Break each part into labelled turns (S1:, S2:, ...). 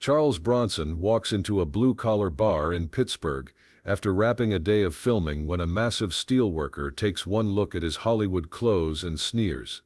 S1: Charles Bronson walks into a blue-collar bar in Pittsburgh after wrapping a day of filming when a massive steelworker takes one look at his Hollywood clothes and sneers.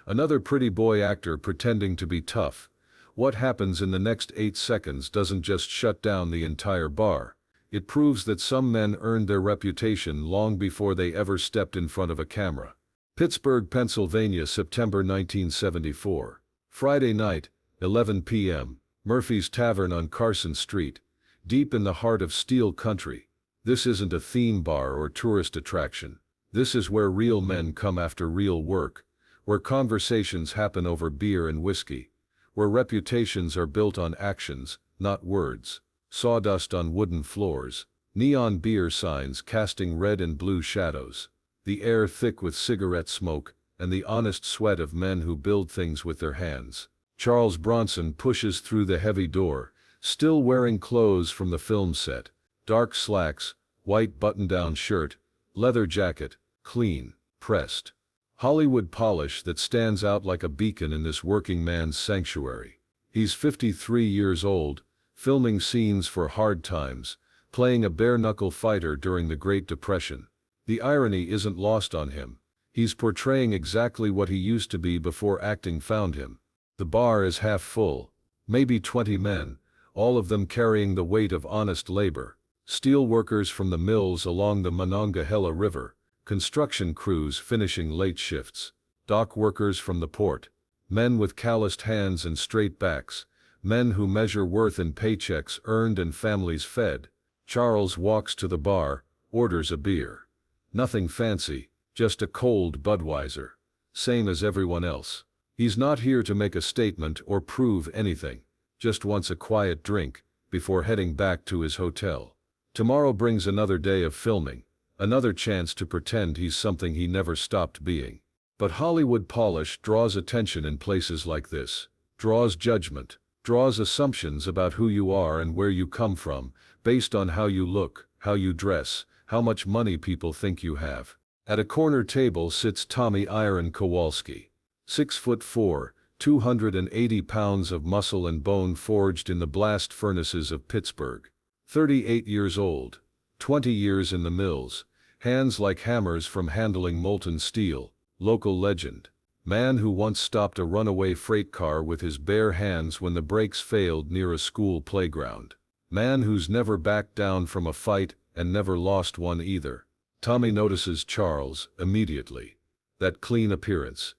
S1: Another pretty boy actor pretending to be tough. What happens in the next 8 seconds doesn't just shut down the entire bar. It proves that some men earned their reputation long before they ever stepped in front of a camera. Pittsburgh, Pennsylvania, September 1974. Friday night, 11 p.m., Murphy's Tavern on Carson Street, deep in the heart of Steel Country. This isn't a theme bar or tourist attraction. This is where real men come after real work, where conversations happen over beer and whiskey, where reputations are built on actions, not words. Sawdust on wooden floors, neon beer signs casting red and blue shadows, the air thick with cigarette smoke, and the honest sweat of men who build things with their hands. Charles Bronson pushes through the heavy door, still wearing clothes from the film set, dark slacks, white button-down shirt, leather jacket, clean, pressed. Hollywood polish that stands out like a beacon in this working man's sanctuary. He's 53 years old, filming scenes for Hard Times, playing a bare-knuckle fighter during the Great Depression. The irony isn't lost on him. He's portraying exactly what he used to be before acting found him. The bar is half full, maybe 20 men, all of them carrying the weight of honest labor. Steel workers from the mills along the Monongahela River, construction crews finishing late shifts, dock workers from the port, men with calloused hands and straight backs, men who measure worth in paychecks earned and families fed. Charles walks to the bar, orders a beer. Nothing fancy, just a cold Budweiser. Same as everyone else. He's not here to make a statement or prove anything, just wants a quiet drink before heading back to his hotel. Tomorrow brings another day of filming, another chance to pretend he's something he never stopped being. But Hollywood polish draws attention in places like this, draws judgment, draws assumptions about who you are and where you come from, based on how you look, how you dress, how much money people think you have. At a corner table sits Tommy Iron Kowalski. 6'4", 280 pounds of muscle and bone forged in the blast furnaces of Pittsburgh. 38 years old, 20 years in the mills, hands like hammers from handling molten steel, local legend. Man who once stopped a runaway freight car with his bare hands when the brakes failed near a school playground. Man who's never backed down from a fight and never lost one either. Tommy notices Charles immediately. That clean appearance,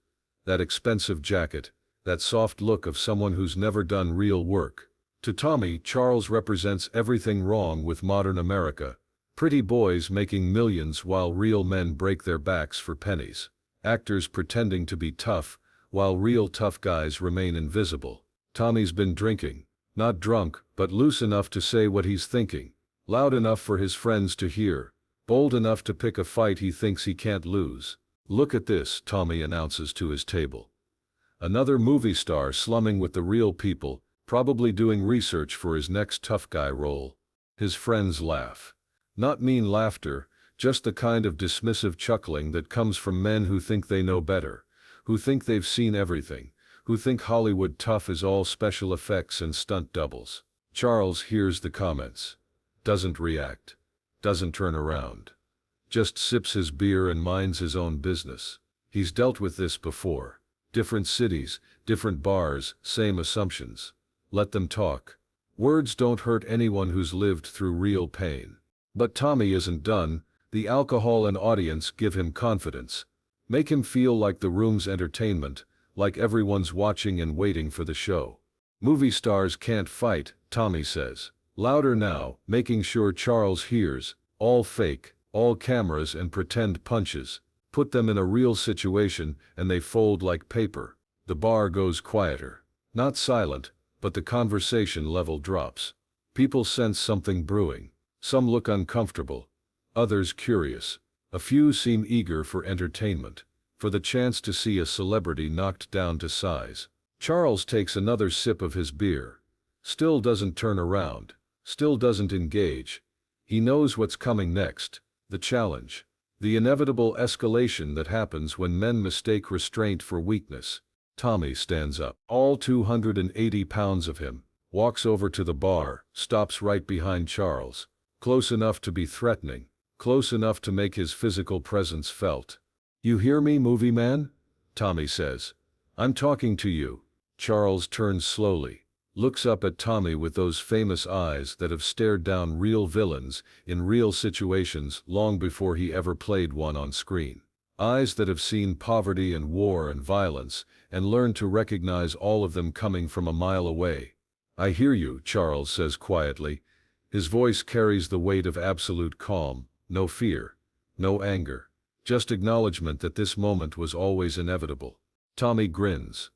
S1: that expensive jacket, that soft look of someone who's never done real work. To Tommy, Charles represents everything wrong with modern America. Pretty boys making millions while real men break their backs for pennies. Actors pretending to be tough, while real tough guys remain invisible. Tommy's been drinking. Not drunk, but loose enough to say what he's thinking. Loud enough for his friends to hear. Bold enough to pick a fight he thinks he can't lose. "Look at this," Tommy announces to his table. Another movie star slumming with the real people, probably doing research for his next tough guy role. His friends laugh. Not mean laughter, just the kind of dismissive chuckling that comes from men who think they know better, who think they've seen everything, who think Hollywood tough is all special effects and stunt doubles. Charles hears the comments. Doesn't react. Doesn't turn around. Just sips his beer and minds his own business. He's dealt with this before. Different cities, different bars, same assumptions. Let them talk. Words don't hurt anyone who's lived through real pain. But Tommy isn't done. The alcohol and audience give him confidence. Make him feel like the room's entertainment, like everyone's watching and waiting for the show. Movie stars can't fight, Tommy says. Louder now, making sure Charles hears. All fake, all cameras and pretend punches. Put them in a real situation and they fold like paper. The bar goes quieter. Not silent, but the conversation level drops. People sense something brewing. Some look uncomfortable. Others curious. A few seem eager for entertainment, for the chance to see a celebrity knocked down to size. Charles takes another sip of his beer. Still doesn't turn around. Still doesn't engage. He knows what's coming next. The challenge. The inevitable escalation that happens when men mistake restraint for weakness. Tommy stands up. All 280 pounds of him. walks over to the bar, stops right behind Charles. Close enough to be threatening, close enough to make his physical presence felt. "You hear me, movie man?" Tommy says. "I'm talking to you." Charles turns slowly, looks up at Tommy with those famous eyes that have stared down real villains in real situations long before he ever played one on screen. Eyes that have seen poverty and war and violence, and learned to recognize all of them coming from a mile away. "I hear you," Charles says quietly. His voice carries the weight of absolute calm, no fear, no anger, just acknowledgement that this moment was always inevitable. Tommy grins.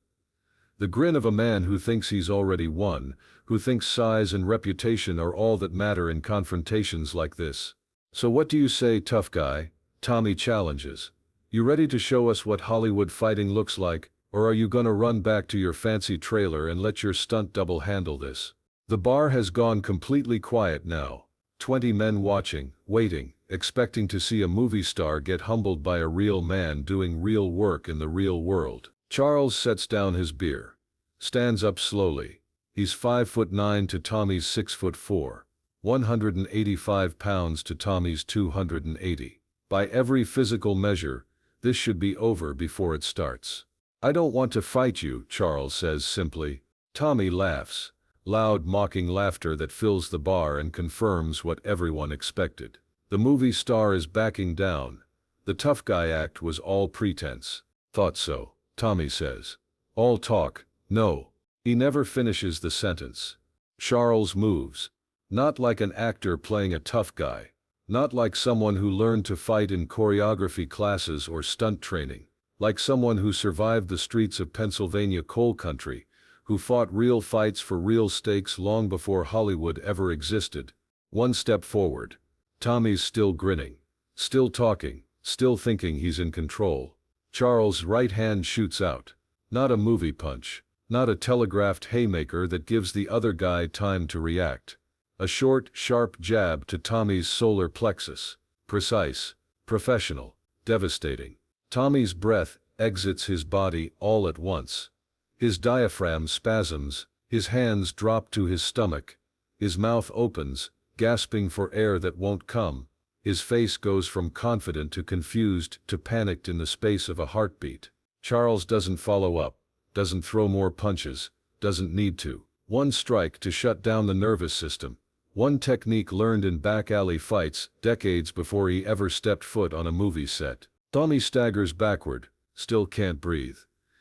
S1: The grin of a man who thinks he's already won, who thinks size and reputation are all that matter in confrontations like this. "So what do you say, tough guy?" Tommy challenges. "You ready to show us what Hollywood fighting looks like, or are you gonna run back to your fancy trailer and let your stunt double handle this?" The bar has gone completely quiet now. 20 men watching, waiting, expecting to see a movie star get humbled by a real man doing real work in the real world. Charles sets down his beer. Stands up slowly. He's 5'9" to Tommy's 6'4". 185 pounds to Tommy's 280. By every physical measure, this should be over before it starts. "I don't want to fight you," Charles says simply. Tommy laughs. Loud mocking laughter that fills the bar and confirms what everyone expected. The movie star is backing down. The tough guy act was all pretense. "Thought so," Tommy says. "All talk, no." He never finishes the sentence. Charles moves. Not like an actor playing a tough guy. Not like someone who learned to fight in choreography classes or stunt training. Like someone who survived the streets of Pennsylvania coal country, who fought real fights for real stakes long before Hollywood ever existed. One step forward. Tommy's still grinning. Still talking. Still thinking he's in control. Charles' right hand shoots out. Not a movie punch. Not a telegraphed haymaker that gives the other guy time to react. A short, sharp jab to Tommy's solar plexus. Precise. Professional. Devastating. Tommy's breath exits his body all at once. His diaphragm spasms, his hands drop to his stomach. His mouth opens, gasping for air that won't come. His face goes from confident to confused to panicked in the space of a heartbeat. Charles doesn't follow up, doesn't throw more punches, doesn't need to. One strike to shut down the nervous system. One technique learned in back alley fights decades before he ever stepped foot on a movie set. Tommy staggers backward, still can't breathe.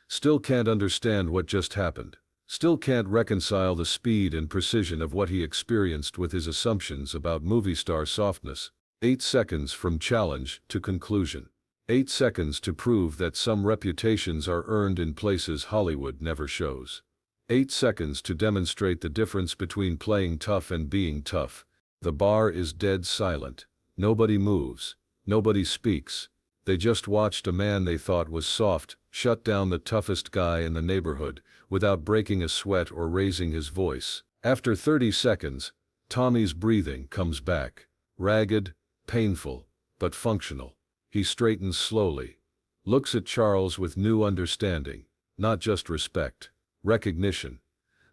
S1: Still can't understand what just happened. Still can't reconcile the speed and precision of what he experienced with his assumptions about movie star softness. 8 seconds from challenge to conclusion. 8 seconds to prove that some reputations are earned in places Hollywood never shows. 8 seconds to demonstrate the difference between playing tough and being tough. The bar is dead silent. Nobody moves. Nobody speaks. They just watched a man they thought was soft shut down the toughest guy in the neighborhood without breaking a sweat or raising his voice. After 30 seconds, Tommy's breathing comes back. Ragged, painful, but functional. He straightens slowly. Looks at Charles with new understanding. Not just respect. Recognition.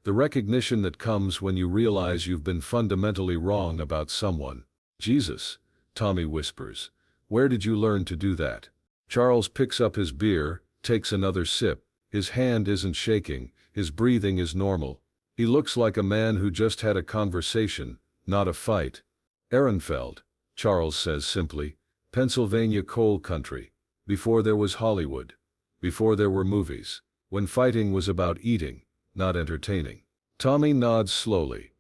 S1: The recognition that comes when you realize you've been fundamentally wrong about someone. "Jesus," Tommy whispers. "Where did you learn to do that?" Charles picks up his beer, takes another sip. His hand isn't shaking, his breathing is normal. He looks like a man who just had a conversation, not a fight. "Ehrenfeld," Charles says simply. "Pennsylvania coal country. Before there was Hollywood. Before there were movies. When fighting was about eating, not entertaining." Tommy nods slowly.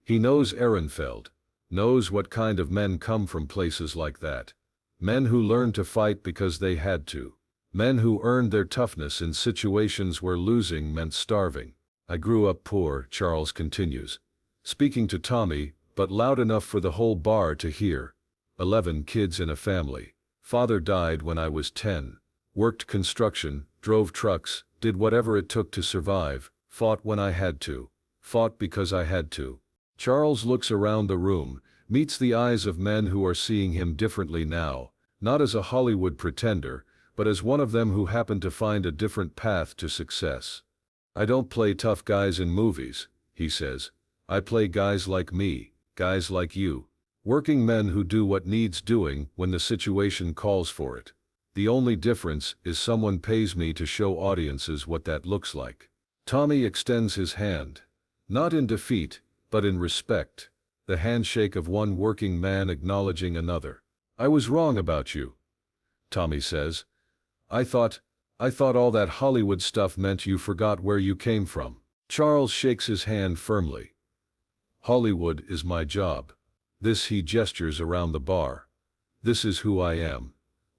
S1: He knows Ehrenfeld. Knows what kind of men come from places like that. Men who learned to fight because they had to. Men who earned their toughness in situations where losing meant starving. "I grew up poor," Charles continues. Speaking to Tommy, but loud enough for the whole bar to hear. 11 kids in a family. Father died when I was 10. Worked construction, drove trucks, did whatever it took to survive, fought when I had to. Fought because I had to. Charles looks around the room, meets the eyes of men who are seeing him differently now, not as a Hollywood pretender, but as one of them who happened to find a different path to success. "I don't play tough guys in movies," he says. I play guys like me, guys like you. Working men who do what needs doing when the situation calls for it. The only difference is someone pays me to show audiences what that looks like." Tommy extends his hand. Not in defeat, but in respect. The handshake of one working man acknowledging another. "I was wrong about you," Tommy says. I thought all that Hollywood stuff meant you forgot where you came from." Charles shakes his hand firmly. "Hollywood is my job. This," he gestures around the bar. "This is who I am.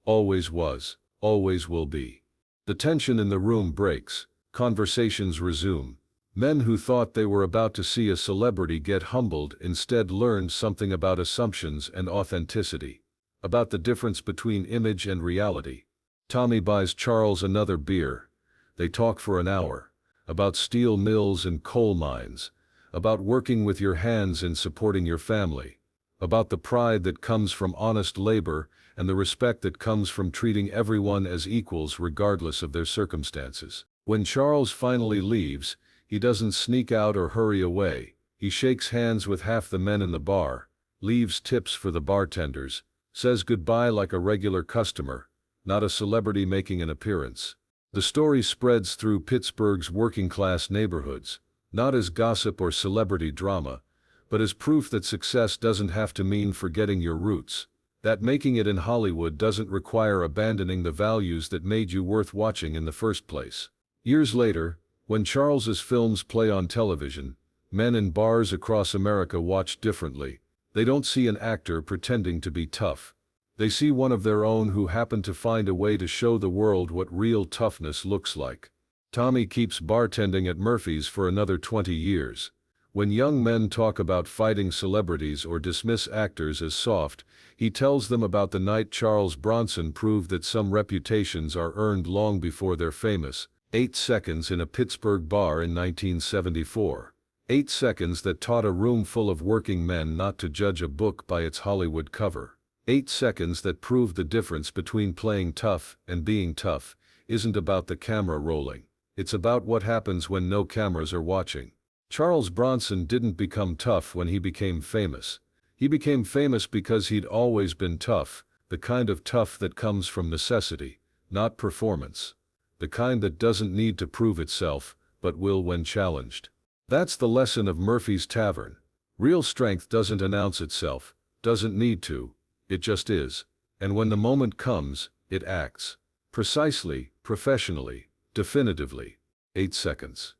S1: Always was, always will be." The tension in the room breaks. Conversations resume. Men who thought they were about to see a celebrity get humbled instead learn something about assumptions and authenticity. About the difference between image and reality. Tommy buys Charles another beer. They talk for an hour. About steel mills and coal mines. About working with your hands and supporting your family. About the pride that comes from honest labor and the respect that comes from treating everyone as equals regardless of their circumstances. When Charles finally leaves, he doesn't sneak out or hurry away. He shakes hands with half the men in the bar, leaves tips for the bartenders, says goodbye like a regular customer, not a celebrity making an appearance. The story spreads through Pittsburgh's working-class neighborhoods, not as gossip or celebrity drama, but as proof that success doesn't have to mean forgetting your roots, that making it in Hollywood doesn't require abandoning the values that made you worth watching in the first place. Years later, when Charles's films play on television, men in bars across America watch differently. They don't see an actor pretending to be tough. They see one of their own who happened to find a way to show the world what real toughness looks like. Tommy keeps bartending at Murphy's for another 20 years. When young men talk about fighting celebrities or dismiss actors as soft, he tells them about the night Charles Bronson proved that some reputations are earned long before they're famous. 8 seconds in a Pittsburgh bar in 1974. 8 seconds that taught a room full of working men not to judge a book by its Hollywood cover. 8 seconds that proved the difference between playing tough and being tough isn't about the camera rolling. It's about what happens when no cameras are watching. Charles Bronson didn't become tough when he became famous. He became famous because he'd always been tough, the kind of tough that comes from necessity, not performance. The kind that doesn't need to prove itself, but will when challenged. That's the lesson of Murphy's Tavern. Real strength doesn't announce itself, doesn't need to. It just is. And when the moment comes, it acts. Precisely, professionally, definitively. 8 seconds.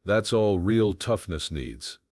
S1: That's all real toughness needs.